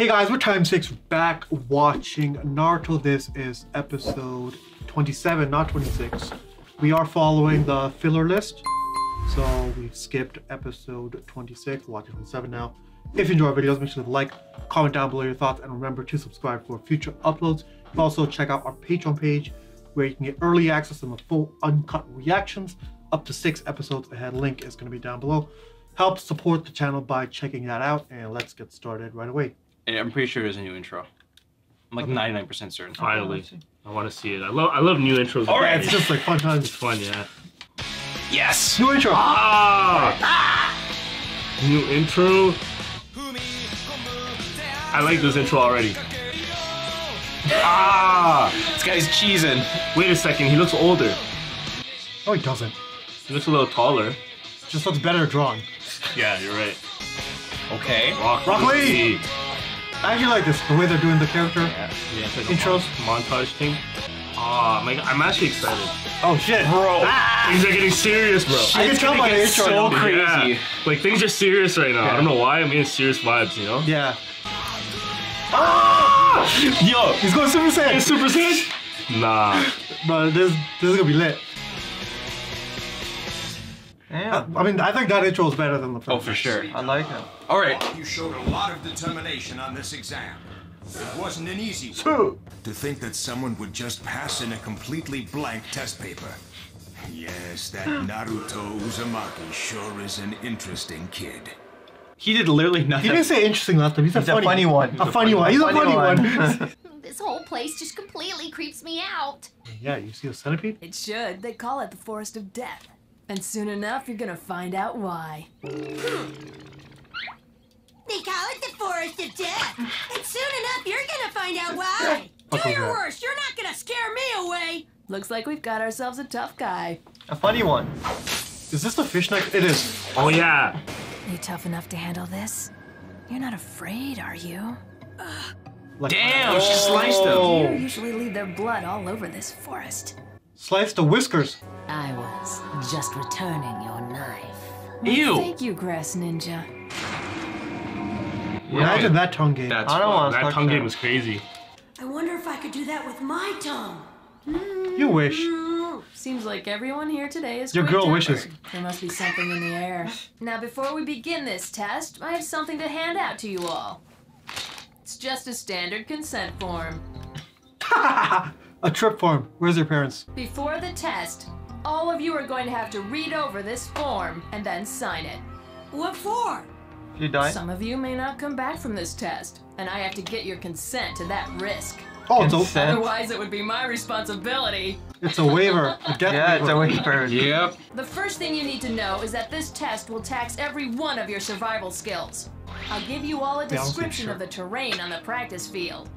Hey guys, we're Time 6 back watching Naruto. This is episode 27, not 26. We are following the filler list. So we've skipped episode 26, watching 27 now. If you enjoy our videos, make sure to like, comment down below your thoughts, and remember to subscribe for future uploads. You can also check out our Patreon page where you can get early access and the full uncut reactions up to 6 episodes ahead. Link is going to be down below. Help support the channel by checking that out, and let's get started right away. Yeah, I'm pretty sure there's a new intro. I'm like 99% certain. Finally, I want to see it. I love new intros. All right, it's just like fun times. It's fun, yeah. Yes! New intro! New intro. I like this intro already. This guy's cheesing. Wait a second, he looks older. No, he doesn't. He looks a little taller. Just looks better drawn. Yeah, you're right. Okay. Rock Lee! I actually like this, the way they're doing the character It's like intros. a montage thing. I'm actually excited. Oh shit. Bro. Things are getting serious, bro. I can tell by the intro. so now. crazy. Yeah. Like, things are serious right now. Yeah. I don't know why, I'm getting serious vibes, you know? Yeah. Yo! He's going Super Saiyan! Super Saiyan? Nah. But this is gonna be lit. Damn. I mean, I think that intro is better than the first. Oh, for sure. I like him. Alright. You showed a lot of determination on this exam. It wasn't an easy one. Two. To think that someone would just pass in a completely blank test paper. Yes, that Naruto Uzumaki sure is an interesting kid. He did literally He nothing. didn't say interesting last time. He's a funny one. A funny one. He's a funny one. This whole place just completely creeps me out. Yeah, you see a centipede? It should. They call it the Forest of Death. And soon enough, you're gonna find out why. They call it the Forest of Death. And soon enough, you're gonna find out why. Do your worst. You're not gonna scare me away. Looks like we've got ourselves a tough guy. A funny one. Is this the fish neck? It is. Oh, yeah. You tough enough to handle this? You're not afraid, are you? Like, Damn, she sliced him. Oh. Deer usually leave their blood all over this forest. Slice the whiskers. I was just returning your knife. Ew. Thank you, Grass Ninja. Imagine that tongue game. That's I don't fun. want to That touch tongue that. game was crazy. I wonder if I could do that with my tongue. You wish. Seems like everyone here today is Your girl quick-tempered. wishes. There must be something in the air. Now, before we begin this test, I have something to hand out to you all. It's just a standard consent form. A trip form. Where's your parents? Before the test, all of you are going to have to read over this form and then sign it. What for? If you die? Some of you may not come back from this test, and I have to get your consent to that risk. Oh, it's a, Consent. Otherwise, it would be my responsibility. it's a waiver. A death Yeah, it's a waiver. waiver. Yep. The first thing you need to know is that this test will tax every one of your survival skills. I'll give you all a Yeah, I'll say description sure. of the terrain on the practice field.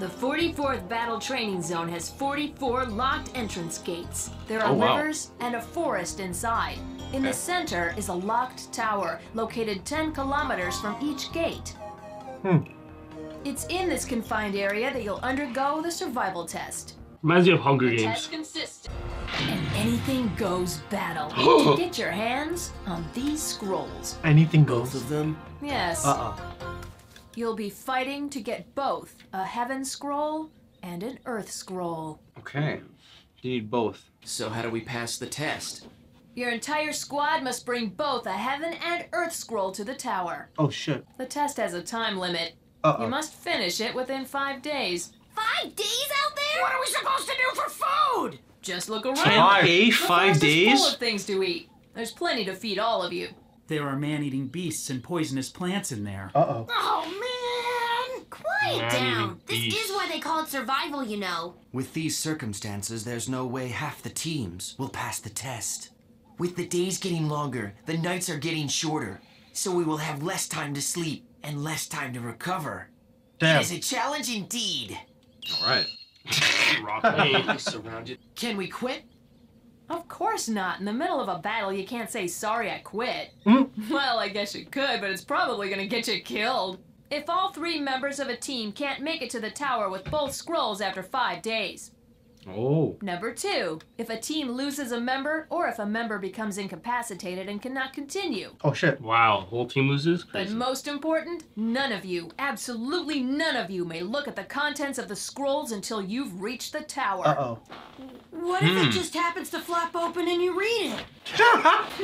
The 44th Battle Training Zone has 44 locked entrance gates. There are Oh, wow. rivers and a forest inside. In the center is a locked tower located 10 kilometers from each gate. It's in this confined area that you'll undergo the survival test. Reminds me of Hunger The Games. test consists an anything goes battle. Get your hands on these scrolls. Anything goes. them? Yes. You'll be fighting to get both a Heaven Scroll and an Earth Scroll. Okay. You need both. So how do we pass the test? Your entire squad must bring both a Heaven and Earth Scroll to the tower. Oh shit. The test has a time limit. You must finish it within 5 days. 5 days out there? What are we supposed to do for food? Just look around. 10 The 5 forest is days? full of things to eat. There's plenty to feed all of you. There are man-eating beasts and poisonous plants in there. Uh-oh. Oh, man. Quiet Man-eating down. This beast. is why they call it survival, you know. With these circumstances, there's no way half the teams will pass the test. With the days getting longer, the nights are getting shorter, so we will have less time to sleep and less time to recover. Damn. It is a challenge indeed. Alright. Surrounded. Can we quit? Of course not. In the middle of a battle, you can't say, sorry, I quit. Well, I guess you could, but it's probably gonna get you killed. If all 3 members of a team can't make it to the tower with both scrolls after 5 days, Oh. Number 2, if a team loses a member or if a member becomes incapacitated and cannot continue. Oh shit. Wow, whole team loses? But Crazy. most important, none of you, absolutely none of you, may look at the contents of the scrolls until you've reached the tower. Uh-oh. What if it just happens to flop open and you read it?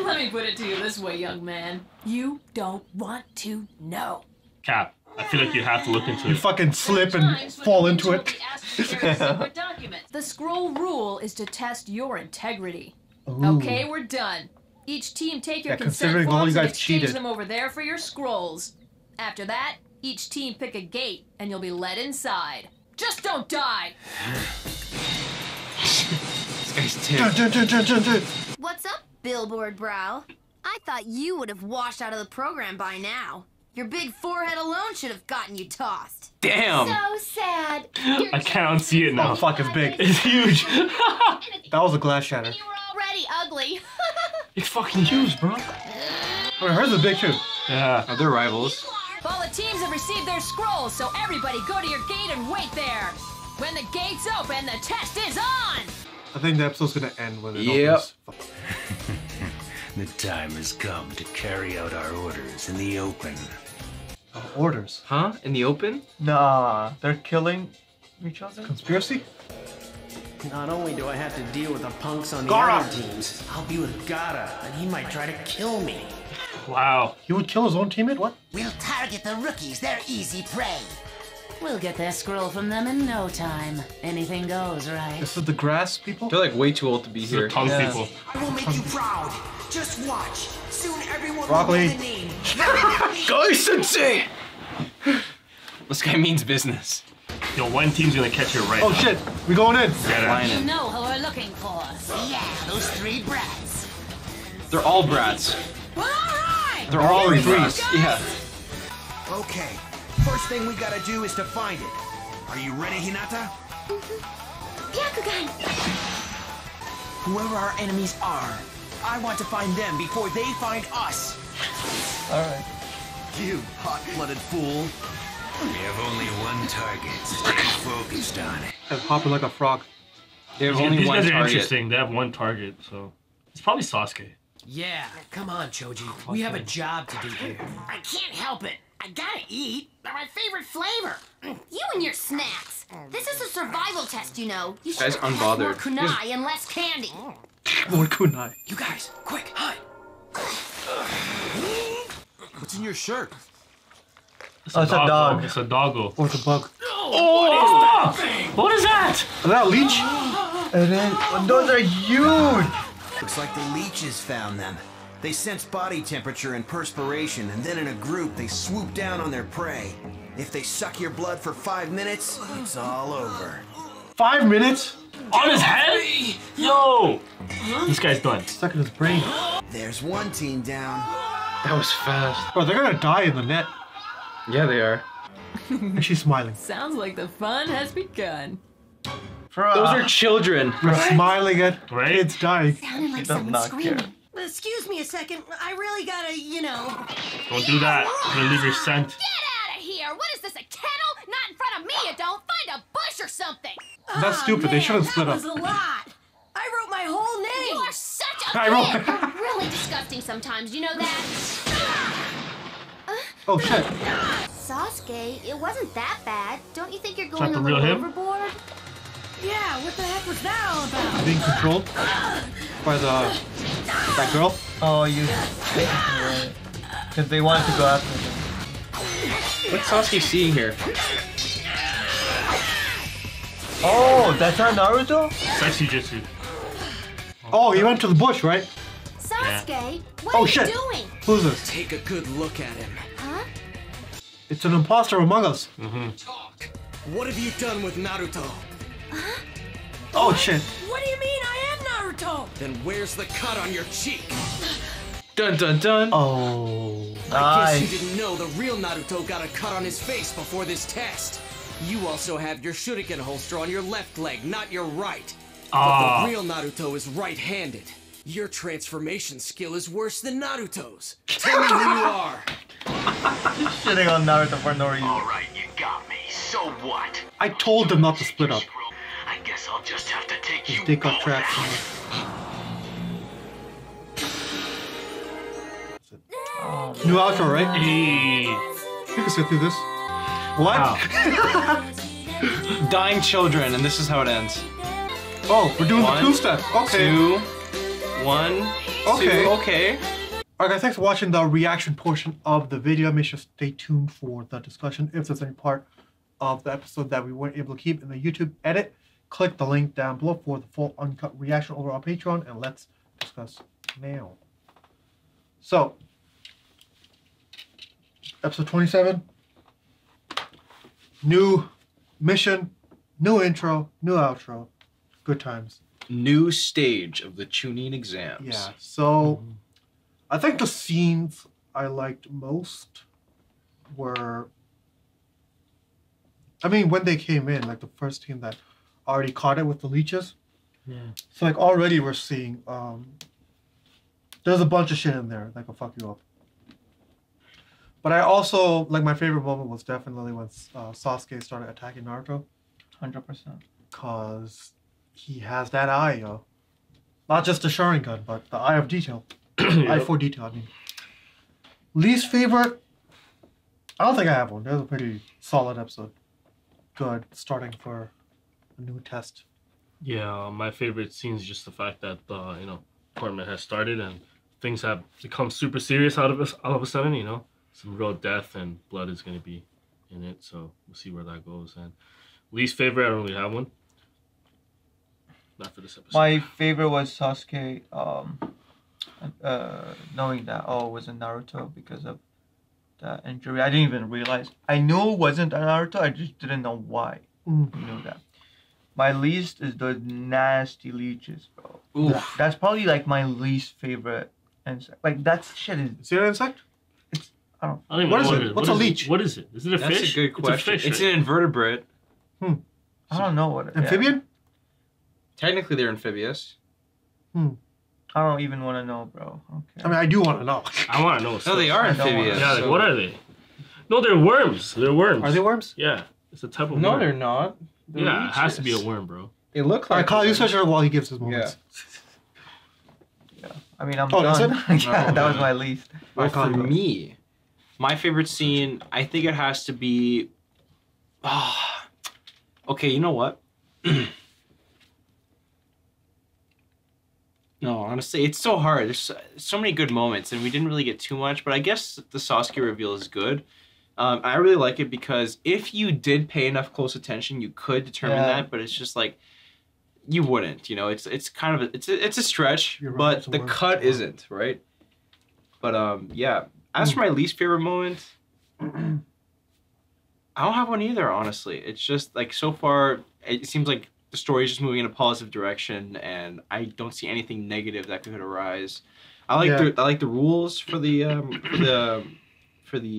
Let me put it to you this way, young man. You don't want to know. Cap, I feel like you have to look into You it. fucking slip and fall into it. The scroll rule is to test your integrity. Ooh. Okay, we're done. Each team take your Yeah, consent considering all forms you and guys exchange cheated. them over there for your scrolls. After that, each team pick a gate and you'll be let inside. Just don't die! This guy's tip. Dun, dun, dun, dun, dun, dun. What's up, Billboard Brow? I thought you would have washed out of the program by now. Your big forehead alone should have gotten you tossed. Damn. So sad. I can't unsee it now. Oh, fuck, it's big. It's huge. That was a glass shatter. You were already ugly. It's fucking huge, bro. Oh, hers is big too. Yeah. Are they rivals? All the teams have received their scrolls, so everybody go to your gate and wait there. When the gates open, the test is on! I think the episode's gonna end when it Yep. opens. The time has come to carry out our orders in the open. Orders. Huh? In the open? Nah, they're killing each other? Conspiracy? Not only do I have to deal with the punks on the Gaara! other teams, I'll be with Gaara, and he might try to kill me. Wow. He would kill his own teammate? What? We'll target the rookies. They're easy prey. We'll get that scroll from them in no time. Anything goes, right? This is the grass people? They're like way too old to be here. The tongue Yeah. people. I will make you proud. Just watch. Soon everyone Broccoli. will know the name. Guy Sensei! This guy means business. Yo, one team's gonna catch it right Oh now. shit, we going in. Get it. Flying You in. know who we're looking for. Yeah, those 3 brats. They're all brats. Well, all right. They're all in threes. Yeah. Okay, first thing we gotta do is to find it. Are you ready, Hinata? Byakugan. Whoever our enemies are, I want to find them before they find us. Alright. You hot-blooded fool. We have only one target. Stay focused on it. And hopping like a frog. They have These only one guys are target. interesting. They have one target, so it's probably Sasuke. Yeah, come on, Choji. We have a job to do here. I can't help it. I gotta eat. They're my favorite flavor. You and your snacks. This is a survival test, you know. You Guy's should have more unbothered. kunai and less candy. More kunai. You guys, quick, hide. What's in your shirt? Oh, it's a dog. It's a doggo. Or the bug. Oh! What is that? Is that a leech? And then, those are huge! Looks like the leeches found them. They sense body temperature and perspiration, and then in a group, they swoop down on their prey. If they suck your blood for 5 minutes, it's all over. 5 minutes? On his head? Yo! This guy's done. Stuck in his brain. There's one team down. That was fast. Bro, they're gonna die in the net. Yeah, they are. And she's smiling. Sounds like the fun has begun. Those are children. We're smiling at Right? kids dying. Sounded like does someone not screaming. care. Excuse me a second. I really gotta, you know. Don't do that. You're gonna leave your scent. Get out of here! What is this, a kennel? Not in front of me, you don't. Find a bush or something. That's stupid. They shouldn't split up. That was a lot. I wrote my whole name. You are such a I wrote- kid. You're really disgusting sometimes, you know that? Oh shit. Sasuke, it wasn't that bad. Don't you think you're that going the a real little him? overboard? Yeah, what the heck was that all about? Being controlled by that girl. Oh, you. Right. Because they wanted to go after him. What's Sasuke seeing here? Oh, that's not Naruto? Sexy Jitsu. Oh, he went to the bush, right? Sasuke, what Oh are shit. you doing? Who's this? Take a good look at him. Huh? It's an imposter among us. What have you done with Naruto? Oh shit. What do you mean I am Naruto? Then where's the cut on your cheek? Dun dun dun. Oh. I guess you Nice. didn't know the real Naruto got a cut on his face before this test. You also have your shuriken holster on your left leg, not your right. But Ah. the real Naruto is right-handed. Your transformation skill is worse than Naruto's. Tell me who you are. Shitting on Naruto for no reason. Alright, you got me. So what? I told them not to split up. I guess I'll just have to His dick got trapped somewhere. New outro, right? Hey. You can sit through this. What? Wow. Dying children, and this is how it ends. Oh, we're doing One, the two-step. Okay. 2, 1, Okay. 2, okay. Alright guys, thanks for watching the reaction portion of the video. Make sure to stay tuned for the discussion. If there's any part of the episode that we weren't able to keep in the YouTube edit, click the link down below for the full uncut reaction over on Patreon, and let's discuss now. So, episode 27. New mission, new intro, new outro. Good times. New stage of the Chunin exams. Yeah, so I think the scenes I liked most were, I mean, when they came in, like the first team that already caught it with the leeches. Yeah. So like already we're seeing, there's a bunch of shit in there that could fuck you up. But I also, like my favorite moment was definitely when Sasuke started attacking Naruto. 100%. Cause he has that eye, yo. Not just the Sharingan, but the eye of detail. Eye for detail, I mean. Least favorite? I don't think I have one. That was a pretty solid episode. Good, starting for a new test. Yeah, my favorite scene is just the fact that tournament has started and things have become super serious all of a sudden. Some real death and blood is going to be in it, so we'll see where that goes. And least favorite, I don't really have one. Not for this episode. My favorite was Sasuke, knowing that it wasn't Naruto because of the injury. I didn't even realize. I knew it wasn't Naruto. I just didn't know why. I knew that. My least is the nasty leeches, bro. Oof. That's probably like my least favorite insect. Like that shit is. Is it an insect? I don't. I don't even What know is it? What's a leech? What is it? Is it a That's fish? a good question. It's a fish, It's an invertebrate. I don't know what it is. Amphibian? Technically, they're amphibious. I don't even want to know, bro. Okay. I mean, I do want to know. I want to know. No, they are I don't wanna- amphibious. Yeah, like, what are they? No, they're worms. They're worms. Are they worms? Yeah, it's a type of No, worm. they're not. They're Yeah, it has to be a leeches. worm, bro. They look Alright, like. Kyle, you worms. search it while he gives his moments. I mean, I'm Oh, that's done. it? Yeah, Oh, that was man. my least. Well, for Kyle, go. me, my favorite scene, I think it has to be. Okay, you know what? No, honestly, it's so hard. There's so many good moments, and we didn't really get too much. But I guess the Sasuke reveal is good. I really like it because if you did pay enough close attention, you could determine that. But it's just like you wouldn't. It's kind of it's a stretch, You're right, but it's a the word. cut isn't right. But yeah. As for my least favorite moment, I don't have one either. Honestly, it's just like so far, it seems like the story is just moving in a positive direction, and I don't see anything negative that could arise. I like the rules for the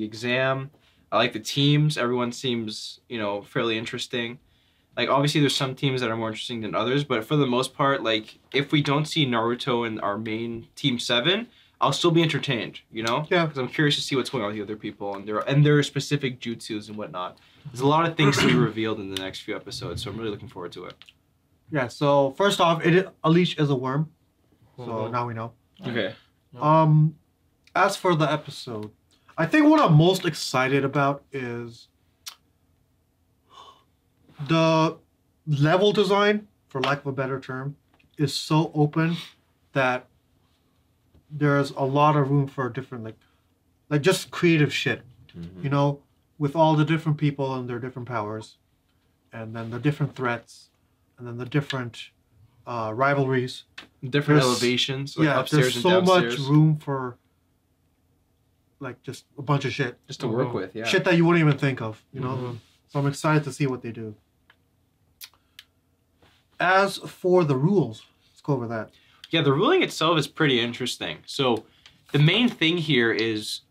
exam. I like the teams. Everyone seems fairly interesting. Like obviously there's some teams that are more interesting than others, but for the most part, like if we don't see Naruto in our main team 7, I'll still be entertained, Yeah. Because I'm curious to see what's going on with the other people and their specific jutsus and whatnot. There's a lot of things to be revealed in the next few episodes, so I'm really looking forward to it. Yeah, so first off, a leech is a worm. So now we know. Okay. As for the episode, I think what I'm most excited about is the level design, for lack of a better term, is so open that there's a lot of room for different like just creative shit. With all the different people and their different powers, and then the different threats, and then the different rivalries. Different There's- elevations, like yeah, upstairs there's and so downstairs. much room for like just a bunch of shit. Just to work with, yeah. Shit that you wouldn't even think of, So I'm excited to see what they do. As for the rules, let's go over that. Yeah, the ruling itself is pretty interesting. So the main thing here is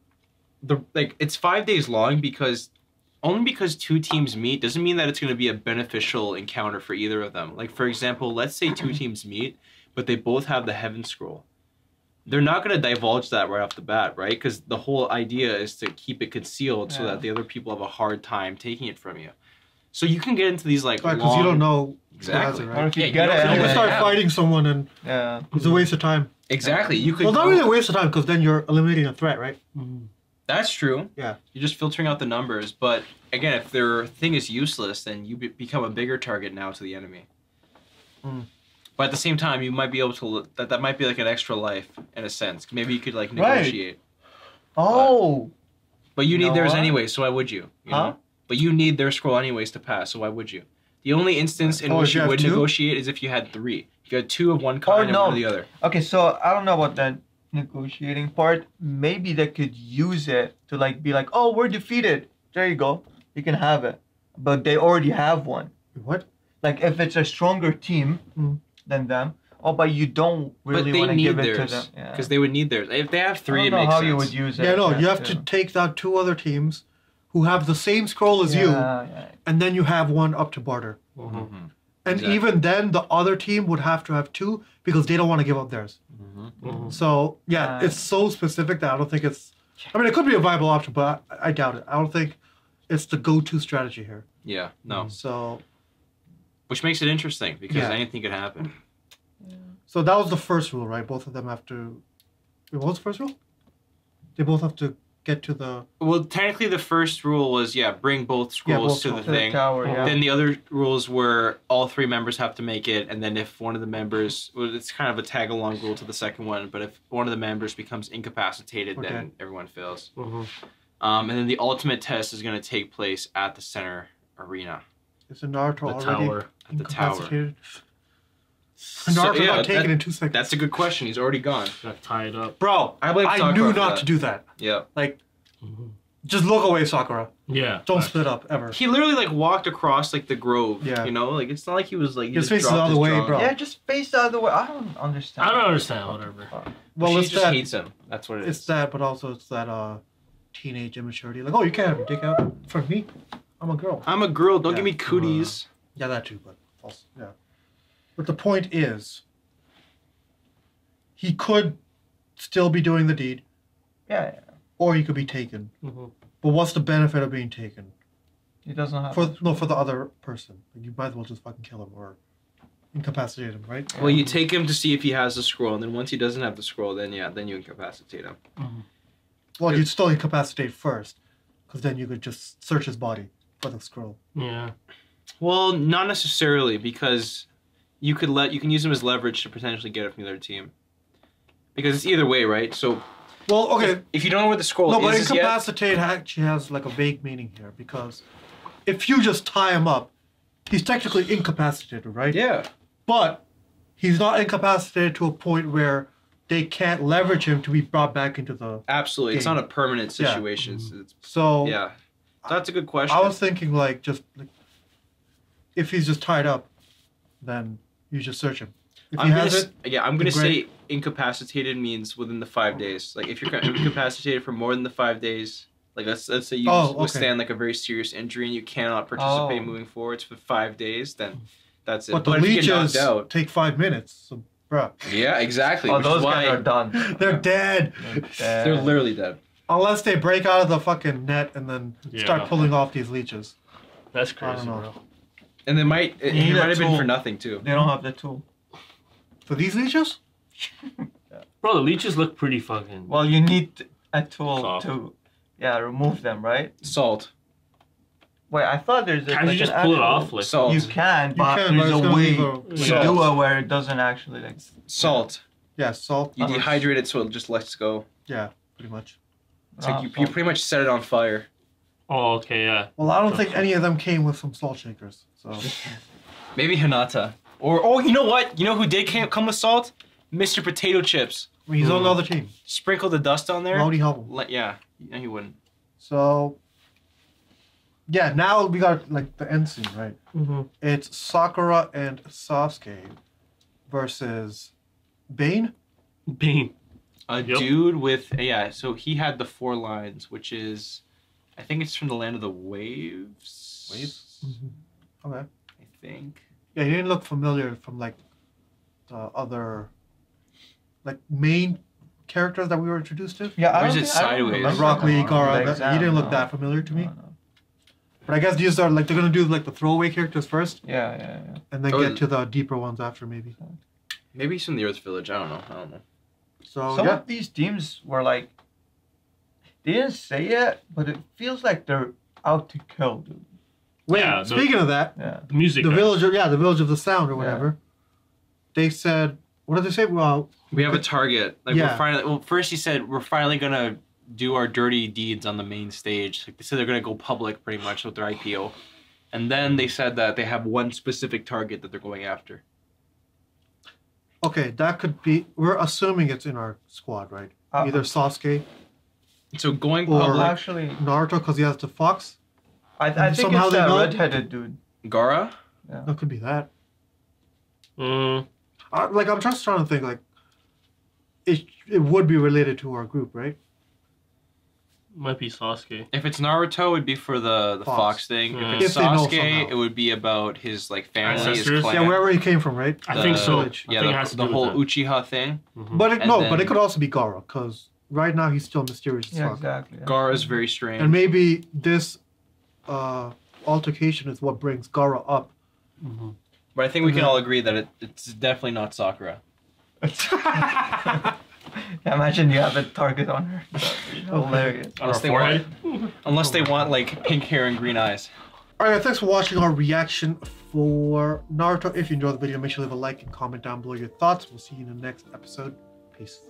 it's 5 days long because only because 2 teams meet doesn't mean that it's going to be a beneficial encounter for either of them. Like for example, let's say 2 teams meet, but they both have the Heaven Scroll. They're not going to divulge that right off the bat, right? Because the whole idea is to keep it concealed so that the other people have a hard time taking it from you. So you can get into these like because long... you don't know Exactly. who has it, Or right? if you Yeah, get you it, don't You can Yeah. start Yeah. fighting someone and yeah. it's a waste of time. Exactly. You could. Well, not go- really a waste of time because then you're eliminating a threat, right? That's true. Yeah. You're just filtering out the numbers, but again, if their thing is useless, then you become a bigger target now to the enemy. But at the same time, you might be able to that might be like an extra life in a sense. Maybe you could like Right. negotiate. Oh. But you You need know theirs what? anyway, so why would you? You Huh? know? But you need their scroll anyways to pass, so why would you? The only instance in Oh, which if you you have would two? negotiate is if you had 3. If you had 2 of one kind and no. one of the other. Okay, so I don't know about that negotiating part. Maybe they could use it to like be like, oh, we're defeated. There you go. You can have it. But they already have one. What? Like if it's a stronger team than them. Oh, but you don't really but want they to give need it to theirs them. Yeah. because they would need theirs. If they have 3, I it don't know makes how sense. you would use it. Yeah, no, you have too. to take down 2 other teams who have the same scroll as you, Yeah. and then you have one up to barter. Mhm. And Exactly. even then, the other team would have to have 2 because they don't want to give up theirs. So, yeah, it's so specific that I don't think it's... I mean, it could be a viable option, but I doubt it. I don't think it's the go-to strategy here. Yeah, no. So, Which makes it interesting because Yeah. anything could happen. so that was the first rule, right? Both of them have to... Wait, what was the first rule? They both have to get to the... Well, technically, the first rule was bring both scrolls both to the scrolls. To the thing. tower, yeah. Then the other rules were all 3 members have to make it, and then if one of the members, well, it's kind of a tag along rule to the second one, but if one of the members becomes incapacitated, Okay. then everyone fails. And then the ultimate test is going to take place at the center arena, Is the Naruto The already tower. at the tower. incapacitated? So, Naruto yeah, got taken that- in 2 seconds. That's a good question. He's already gone. Got tied up. Bro, I blame I Sakura knew for not that. to do that. Yeah. Like, just look away, Sakura. Yeah. Don't split up, ever. He literally like walked across like the grove. Yeah. You know, like it's not like he was like he His just face is dropped the other his way, jaw. bro. Yeah, just face the other way. I don't understand. I don't understand. Whatever. Well, she it's just that, hates him. That's what it is. it's that, but also it's that teenage immaturity. Like, oh, you can't have your dick out in front of me. I'm a girl. I'm a girl. Don't Yeah. give me cooties. Yeah, that too, but false. Yeah. But the point is, he could still be doing the deed, Yeah. or he could be taken. But what's the benefit of being taken? He doesn't have. For the other person. Like, you might as well just fucking kill him or incapacitate him, right? Well, you take him to see if he has the scroll, and then once he doesn't have the scroll, then then you incapacitate him. Well, you'd still incapacitate first, because then you could just search his body for the scroll. Yeah. Well, not necessarily, because you can use him as leverage to potentially get it from the other team. Because it's either way, right? So Well, okay. if you don't know where the scroll No, but is yet, incapacitate actually has like a vague meaning here, because if you just tie him up, he's technically incapacitated, right? yeah. But he's not incapacitated to a point where they can't leverage him to be brought back into the... Absolutely. It's game. not a permanent Yeah. situation. It's, So yeah. That's a good question. I was thinking like just like, if he's just tied up, then you just search him. If he has it, I'm gonna then great. say incapacitated means within the 5 days. Like if you're incapacitated for more than the 5 days, like let's say you Oh, okay. withstand like a very serious injury and you cannot participate Oh. moving forwards for 5 days, then that's it. But the if you get leeches knocked out, take 5 minutes. So, bruh, yeah, exactly. Oh, which is those why guys are done. they're dead. they're literally dead. Unless they break out of the fucking net and then start Yeah. pulling off these leeches. That's I crazy, don't know. bro. And it You might need a have been tool. for nothing too. They don't have the tool. For these leeches? Bro, the leeches look pretty fucking. Well, you need a tool Soft. to, remove them, right? Salt. Wait, I thought there's Can't like you just an pull it actual- off? Like, Salt. You can, but can, but there's it's a gonna way leave to a- Salt. do it where it doesn't actually like. Salt. Yeah, salt. You dehydrate it so it just lets go. Yeah, pretty much. It's like you pretty much set it on fire. oh, okay, yeah. Well, I don't think any of them came with some salt shakers. So Maybe Hinata. Or you know what? You know who did come with salt? Mr. Potato Chips. I mean, he's on another team. Sprinkle the dust on there. Why would he help him? Yeah, no, he wouldn't. So yeah, now we got like the end scene, right? It's Sakura and Sasuke versus Bane. Bean. A Yep. dude with so he had the 4 lines, which is, I think it's from the Land of the Waves. Waves? Okay. I think. Yeah, he didn't look familiar from like the other like main characters that we were introduced to. Yeah, Or is it Sideways? Like Rock Lee, Gara. The He didn't look exam, that familiar to me. no. But I guess these are like they're gonna do like the throwaway characters first. Yeah. And then get to the deeper ones after maybe. Maybe some of the Earth Village. I don't know. So some of these teams were like, they didn't say it, but it feels like they're out to kill, dude. Wait, Yeah, speaking of that, the music. the guys. village, the village of the sound or whatever. They said, what did they say? Well, We have a target. Like Yeah. we're finally. Well, first he said we're finally gonna do our dirty deeds on the main stage. Like they said they're gonna go public pretty much with their IPO, and then they said that they have one specific target that they're going after. okay, that could be. We're assuming it's in our squad, right? Either Sasuke So going or public. Actually, Naruto because he has the fox. I think somehow it's they that know? red-headed dude. Gara. That could be that. Mm, Like I'm just trying to think. Like, it would be related to our group, right? might be Sasuke. If it's Naruto, it'd be for the fox thing. Mm. If it's If they know Sasuke, somehow. it would be about his like family, his Ancestors? clan. Yeah, wherever he came from, right? I think so. village. Yeah, I think it has to the do whole with Uchiha thing. But it, And no, but then- it could also be Gara because right now he's still mysterious as Yeah, fuck. exactly. Gara's very strange. And maybe this altercation is what brings Gara up. But I think we can all agree that it's definitely not Sakura. Yeah, imagine you have a target on her. That'd be hilarious. Unless they forehead? unless they want like pink hair and green eyes. Alright, thanks for watching our reaction for Naruto. If you enjoyed the video, make sure to leave a like and comment down below your thoughts. We'll see you in the next episode. Peace.